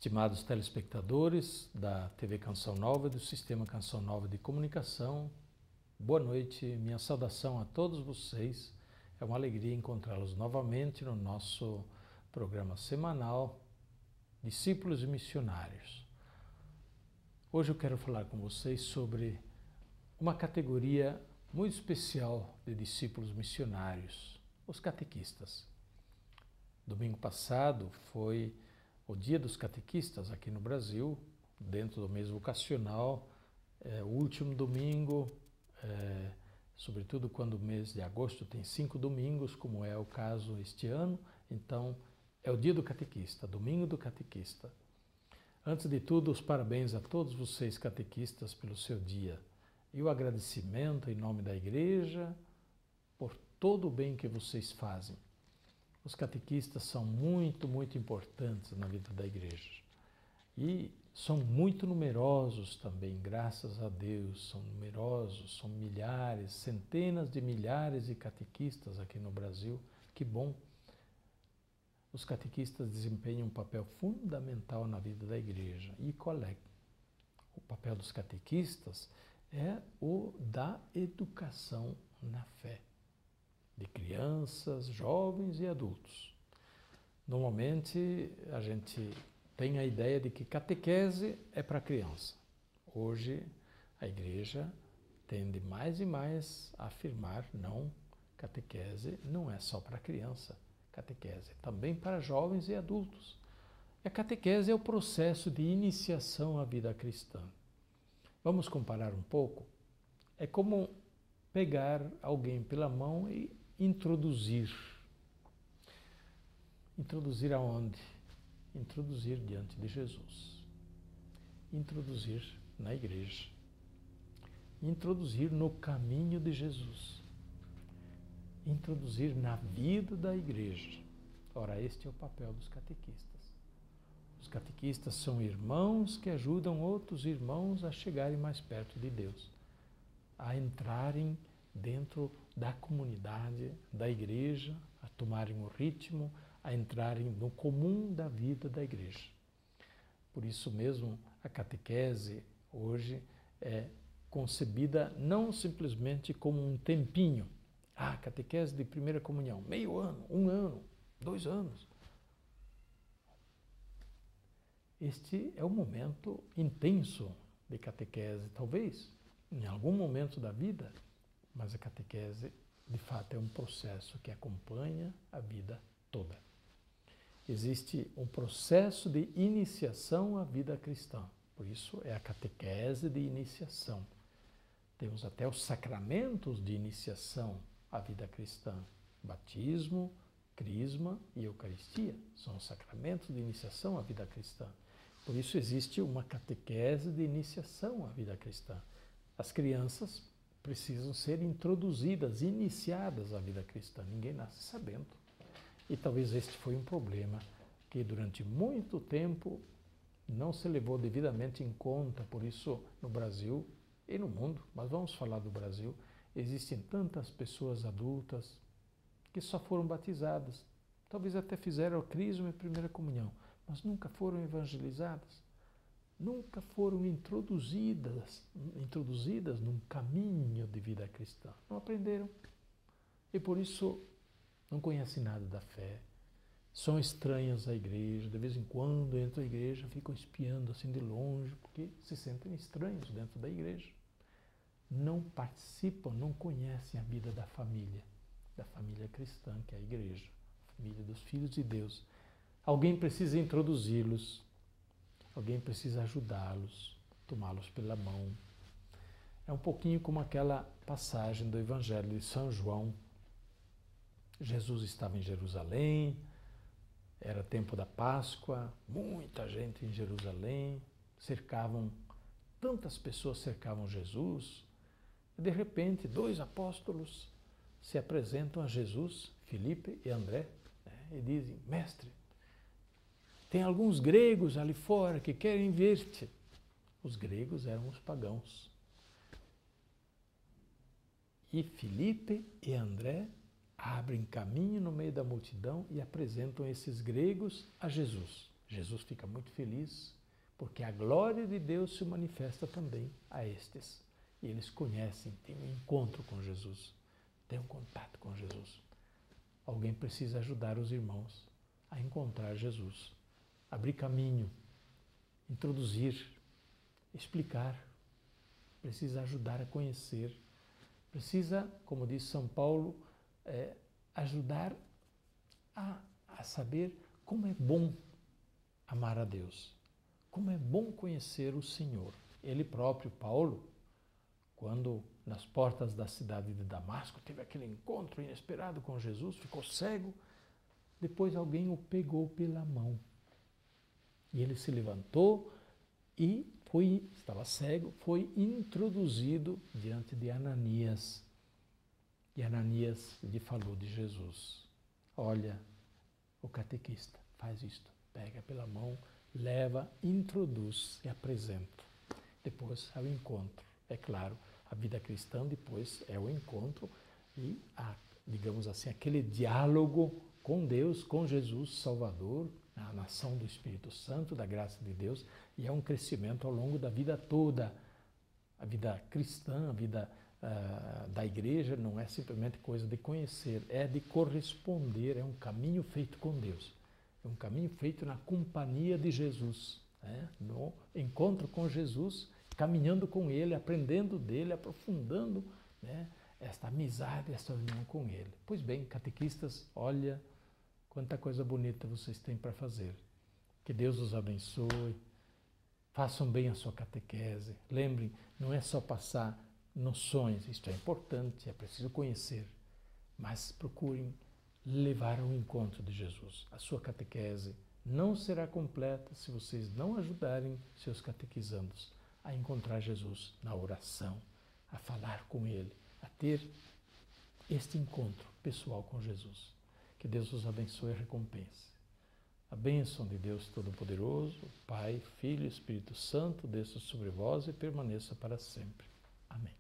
Estimados telespectadores da TV Canção Nova e do Sistema Canção Nova de Comunicação, boa noite, minha saudação a todos vocês. É uma alegria encontrá-los novamente no nosso programa semanal Discípulos e Missionários. Hoje eu quero falar com vocês sobre uma categoria muito especial de discípulos missionários, os catequistas. Domingo passado foi o Dia dos Catequistas aqui no Brasil, dentro do mês vocacional, o último domingo, sobretudo quando o mês de agosto tem 5 domingos, como é o caso este ano, então é o Dia do Catequista, Domingo do Catequista. Antes de tudo, os parabéns a todos vocês catequistas pelo seu dia e o agradecimento em nome da Igreja por todo o bem que vocês fazem. Os catequistas são muito importantes na vida da Igreja e são muito numerosos também, graças a Deus, são numerosos, são milhares, centenas de milhares de catequistas aqui no Brasil, que bom! Os catequistas desempenham um papel fundamental na vida da Igreja. E qual é? O papel dos catequistas é o da educação na fé de crianças, jovens e adultos. Normalmente a gente tem a ideia de que catequese é para criança. Hoje a Igreja tende mais e mais a afirmar não, catequese não é só para criança, catequese é também para jovens e adultos. E a catequese é o processo de iniciação à vida cristã. Vamos comparar um pouco? É como pegar alguém pela mão e introduzir. Introduzir aonde? Introduzir diante de Jesus. Introduzir na Igreja. Introduzir no caminho de Jesus. Introduzir na vida da Igreja. Ora, este é o papel dos catequistas. Os catequistas são irmãos que ajudam outros irmãos a chegarem mais perto de Deus, a entrarem dentro da comunidade, da Igreja, a tomarem o ritmo, a entrarem no comum da vida da Igreja. Por isso mesmo, a catequese hoje é concebida não simplesmente como um tempinho. Catequese de primeira comunhão, meio ano, 1 ano, 2 anos. Este é um momento intenso de catequese, talvez, em algum momento da vida, mas a catequese, de fato, é um processo que acompanha a vida toda. Existe um processo de iniciação à vida cristã, por isso é a catequese de iniciação. Temos até os sacramentos de iniciação à vida cristã, batismo, crisma e eucaristia, são os sacramentos de iniciação à vida cristã. Por isso existe uma catequese de iniciação à vida cristã. As crianças precisam ser introduzidas, iniciadas à vida cristã. Ninguém nasce sabendo. E talvez este foi um problema que durante muito tempo não se levou devidamente em conta. Por isso, no Brasil e no mundo, mas vamos falar do Brasil, existem tantas pessoas adultas que só foram batizadas. Talvez até fizeram o crisma e a primeira comunhão, mas nunca foram evangelizadas. Nunca foram introduzidas num caminho de vida cristã. Não aprenderam. E por isso não conhecem nada da fé. São estranhas à Igreja. De vez em quando entram à Igreja, ficam espiando assim de longe, porque se sentem estranhos dentro da Igreja. Não participam, não conhecem a vida da família cristã, que é a Igreja, a família dos filhos de Deus. Alguém precisa introduzi-los. Alguém precisa ajudá-los, tomá-los pela mão. É um pouquinho como aquela passagem do Evangelho de São João. Jesus estava em Jerusalém, era tempo da Páscoa, muita gente em Jerusalém, tantas pessoas cercavam Jesus. E de repente, 2 apóstolos se apresentam a Jesus, Filipe e André, e dizem: Mestre, tem alguns gregos ali fora que querem ver-te. Os gregos eram os pagãos. E Filipe e André abrem caminho no meio da multidão e apresentam esses gregos a Jesus. Jesus fica muito feliz porque a glória de Deus se manifesta também a estes. E eles conhecem, têm um encontro com Jesus, têm um contato com Jesus. Alguém precisa ajudar os irmãos a encontrar Jesus, abrir caminho, introduzir, explicar, precisa ajudar a conhecer, precisa, como diz São Paulo, ajudar a saber como é bom amar a Deus, como é bom conhecer o Senhor. Ele próprio, Paulo, quando nas portas da cidade de Damasco teve aquele encontro inesperado com Jesus, ficou cego, depois alguém o pegou pela mão. E ele se levantou e estava cego, foi introduzido diante de Ananias. E Ananias lhe falou de Jesus. Olha, o catequista faz isto, pega pela mão, leva, introduz e apresenta. Depois é o encontro. É claro, a vida cristã depois é o encontro e, digamos assim, aquele diálogo com Deus, com Jesus Salvador, a nação do Espírito Santo, da graça de Deus, e é um crescimento ao longo da vida toda. A vida cristã, a vida da igreja não é simplesmente coisa de conhecer, é de corresponder, é um caminho feito com Deus, é um caminho feito na companhia de Jesus, no encontro com Jesus, caminhando com Ele, aprendendo dele, aprofundando esta amizade, esta união com Ele. Pois bem, catequistas, olha quanta coisa bonita vocês têm para fazer. Que Deus os abençoe. Façam bem a sua catequese. Lembrem, não é só passar noções, isto é importante, é preciso conhecer, mas procurem levar ao encontro de Jesus. A sua catequese não será completa se vocês não ajudarem seus catequizandos a encontrar Jesus na oração, a falar com Ele, a ter este encontro pessoal com Jesus. Que Deus os abençoe e recompense. A bênção de Deus Todo-Poderoso, Pai, Filho e Espírito Santo, desça sobre vós e permaneça para sempre. Amém.